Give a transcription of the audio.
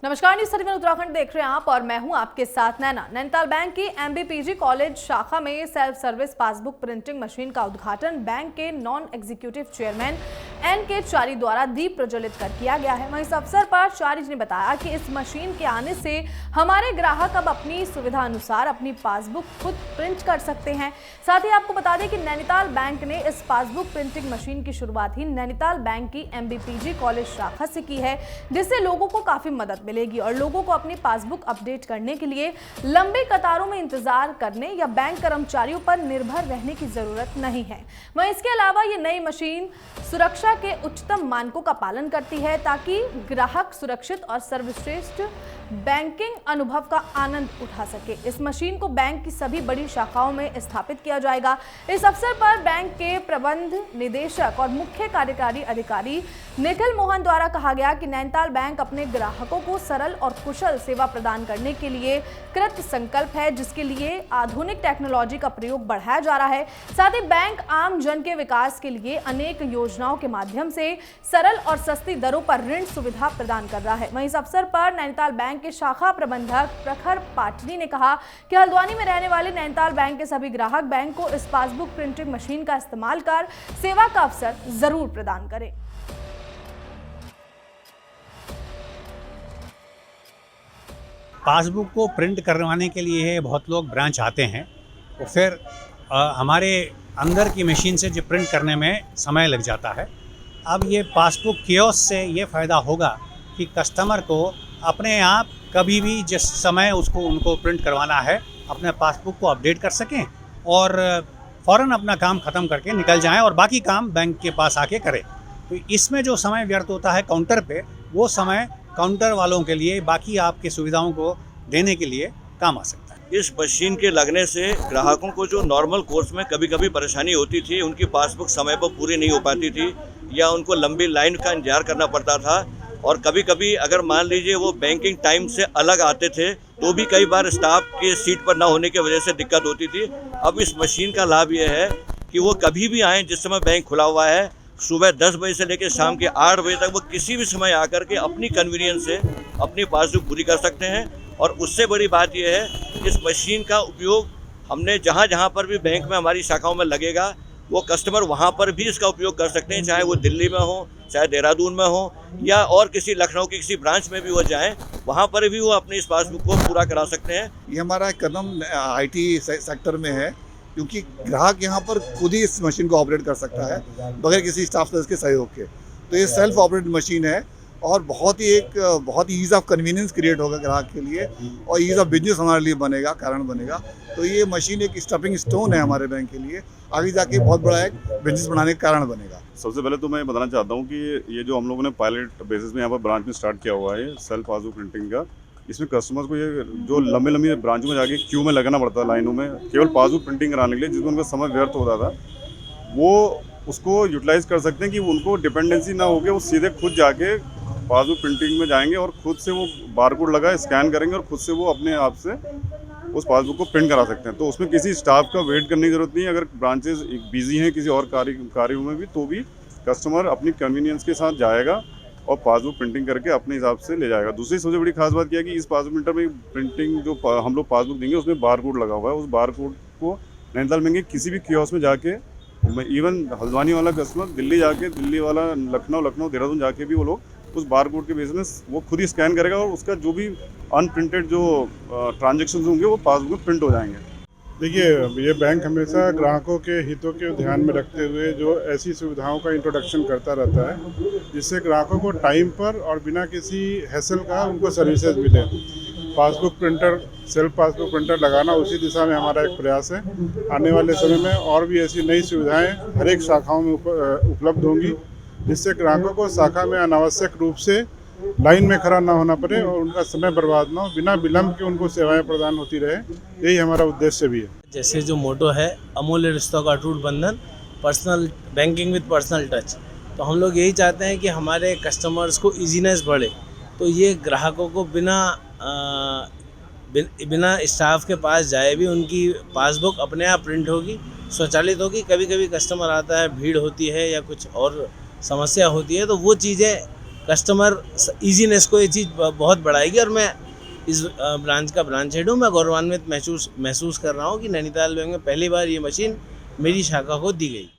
नमस्कार, न्यूज़ 31 उत्तराखंड देख रहे हैं आप और मैं हूं आपके साथ नैना। नैनीताल बैंक की MBPG कॉलेज शाखा में self service passbook printing machine का उद्घाटन बैंक के नॉन एग्जीक्यूटिव चेयरमैन NK चारी द्वारा दीप प्रज्वलित कर किया गया है। वहीं इस अवसर पर चारी ने बताया कि इस मशीन के आने से हमारे ग्राहक अब अपनी सुविधा अनुसार अपनी पासबुक खुद प्रिंट कर सकते हैं। साथ ही आपको बता दें कि नैनीताल बैंक ने इस पासबुक प्रिंटिंग मशीन की शुरुआत ही नैनीताल बैंक की MBPG कॉलेज शाखा से की है, जिससे लोगों को काफी मदद मिलेगी और लोगों को अपनी पासबुक अपडेट करने के लिए लंबी कतारों में इंतजार करने या बैंक कर्मचारियों पर निर्भर रहने की जरूरत नहीं है। वहीं इसके अलावा ये नई मशीन सुरक्षा के उच्चतम मानकों का पालन करती है ताकि ग्राहक सुरक्षित और सर्वश्रेष्ठ बैंकिंग अनुभव का आनंद उठा सके। इस मशीन को बैंक की सभी बड़ी शाखाओं में स्थापित किया जाएगा। इस अवसर पर बैंक के प्रबंध निदेशक और मुख्य कार्यकारी अधिकारी निखिल मोहन द्वारा कहा गया कि नैनीताल बैंक अपने ग्राहकों को सरल और कुशल सेवा प्रदान करने के लिए कृत संकल्प है, जिसके लिए आधुनिक टेक्नोलॉजी का प्रयोग बढ़ाया जा रहा है। साथ ही बैंक आम जन के विकास के लिए अनेक योजनाओं के माध्यम से सरल और सस्ती दरों पर ऋण सुविधा प्रदान कर रहा है। वहीं इस अवसर पर नैनीताल बैंक के शाखा प्रबंधक प्रखर पाटनी ने कहा कि हल्द्वानी में रहने वाले नैनीताल बैंक के सभी ग्राहक बैंक को इस पासबुक प्रिंटिंग मशीन का इस्तेमाल कर सेवा का अवसर जरूर प्रदान करें। पासबुक को प्रिंट करवाने के लिए बहुत लोग ब्रांच आते हैं, तो फिर हमारे अंदर की मशीन से जो प्रिंट करने में समय लग जाता है। अब ये पासबुक कियोस्क से ये फ़ायदा होगा कि कस्टमर को अपने आप कभी भी जिस समय उनको प्रिंट करवाना है अपने पासबुक को अपडेट कर सकें और फ़ौरन अपना काम ख़त्म करके निकल जाएं और बाकी काम बैंक के पास आके करें। तो इसमें जो समय व्यर्थ होता है काउंटर पे, वो समय काउंटर वालों के लिए बाकी आपकी सुविधाओं को देने के लिए काम आ सकता है। इस मशीन के लगने से ग्राहकों को जो नॉर्मल कोर्स में कभी कभी परेशानी होती थी, उनकी पासबुक समय पर पूरी नहीं हो पाती थी या उनको लंबी लाइन का इंतजार करना पड़ता था, और कभी कभी अगर मान लीजिए वो बैंकिंग टाइम से अलग आते थे तो भी कई बार स्टाफ के सीट पर ना होने की वजह से दिक्कत होती थी। अब इस मशीन का लाभ ये है कि वो कभी भी आएँ, जिस समय बैंक खुला हुआ है, सुबह 10 बजे से लेकर शाम के 8 बजे तक वो किसी भी समय आकर के अपनी कन्वीनियंस से अपनी पासबुक पूरी कर सकते हैं। और उससे बड़ी बात यह है, इस मशीन का उपयोग हमने जहाँ जहाँ पर भी बैंक में हमारी शाखाओं में लगेगा, वो कस्टमर वहाँ पर भी इसका उपयोग कर सकते हैं, चाहे वो दिल्ली में हो, चाहे देहरादून में हो या और किसी लखनऊ की किसी ब्रांच में भी वो जाएँ, वहाँ पर भी वो अपनी इस पासबुक को पूरा करा सकते हैं। ये हमारा कदम IT सेक्टर में है, क्योंकि ग्राहक यहाँ पर खुद ही इस मशीन को ऑपरेट कर सकता है बगैर किसी स्टाफ सदस्य के सहयोग के। तो ये सेल्फ ऑपरेटेड मशीन है और बहुत ही ईज़ ऑफ कन्वीनियंस क्रिएट होगा ग्राहक के लिए और ईज़ ऑफ बिजनेस हमारे लिए बनेगा, कारण बनेगा। तो ये मशीन एक स्टेपिंग स्टोन है हमारे बैंक के लिए, आगे जाके बहुत बड़ा एक बिजनेस बनाने का कारण बनेगा। सबसे पहले तो मैं बताना चाहता हूँ कि ये जो हम लोगों ने पायलट बेसिस में यहाँ पर ब्रांच में स्टार्ट किया हुआ है सेल्फ पासबुक प्रिंटिंग का, इसमें कस्टमर्स को ये जो लंबी ब्रांच में जाके क्यू में लगना पड़ता है, लाइनों में केवल पासबुक प्रिंटिंग कराने के लिए, जिसमें उनका समय व्यर्थ होता था, वो उसको यूटिलाइज कर सकते हैं कि उनको डिपेंडेंसी ना हो के वो सीधे खुद जाके पासबुक प्रिंटिंग में जाएंगे और खुद से वो बारकोड लगा स्कैन करेंगे और खुद से वो अपने आप से उस पासबुक को प्रिंट करा सकते हैं। तो उसमें किसी स्टाफ का वेट करने की ज़रूरत नहीं है। अगर ब्रांचेस बिजी हैं किसी और कार्यों में भी, तो भी कस्टमर अपनी कन्वीनियंस के साथ जाएगा और पासबुक प्रिंटिंग करके अपने हिसाब से ले जाएगा। दूसरी सबसे बड़ी खास बात यह है कि इस पासबुक प्रिंटर में प्रिंटिंग जो हम लोग पासबुक देंगे उसमें बारकोड लगा हुआ है। उस बारकोड को नैनीताल में किसी भी कियोस्क में जाके, इवन हल्द्वानी वाला कस्टमर दिल्ली जाके, दिल्ली वाला लखनऊ देहरादून जाके भी वो लोग उस बारकोड के बेस में वो खुद ही स्कैन करेगा और उसका जो भी अनप्रिंटेड जो ट्रांजेक्शन होंगे वो पासबुक में प्रिंट हो जाएंगे। देखिए, ये बैंक हमेशा ग्राहकों के हितों के ध्यान में रखते हुए जो ऐसी सुविधाओं का इंट्रोडक्शन करता रहता है जिससे ग्राहकों को टाइम पर और बिना किसी हैसल का उनको सर्विसेज मिले। Passbook printer, self passbook printer लगाना उसी दिशा में हमारा एक प्रयास है। आने वाले समय में और भी ऐसी नई सुविधाएं हर एक शाखाओं में उपलब्ध होंगी, जिससे ग्राहकों को शाखा में अनावश्यक रूप से लाइन में खड़ा ना होना पड़े और उनका समय बर्बाद ना हो, बिना विलम्ब के उनको सेवाएं प्रदान होती रहे। यही हमारा उद्देश्य भी है। जैसे जो मोटो है, अमूल्य रिश्तों का अटूट बंधन, personal banking with personal touch, तो हम लोग यही चाहते हैं कि हमारे कस्टमर्स को इजीनेस बढ़े। तो ये ग्राहकों को बिना स्टाफ के पास जाए भी उनकी पासबुक अपने आप प्रिंट होगी, स्वचालित होगी। कभी कभी कस्टमर आता है, भीड़ होती है या कुछ और समस्या होती है, तो वो चीज़ें कस्टमर ईजीनेस को ये चीज़ बहुत बढ़ाएगी। और मैं इस ब्रांच का ब्रांच हेड हूँ, मैं गौरवान्वित महसूस कर रहा हूँ कि नैनीताल बैंक में पहली बार ये मशीन मेरी शाखा को दी गई।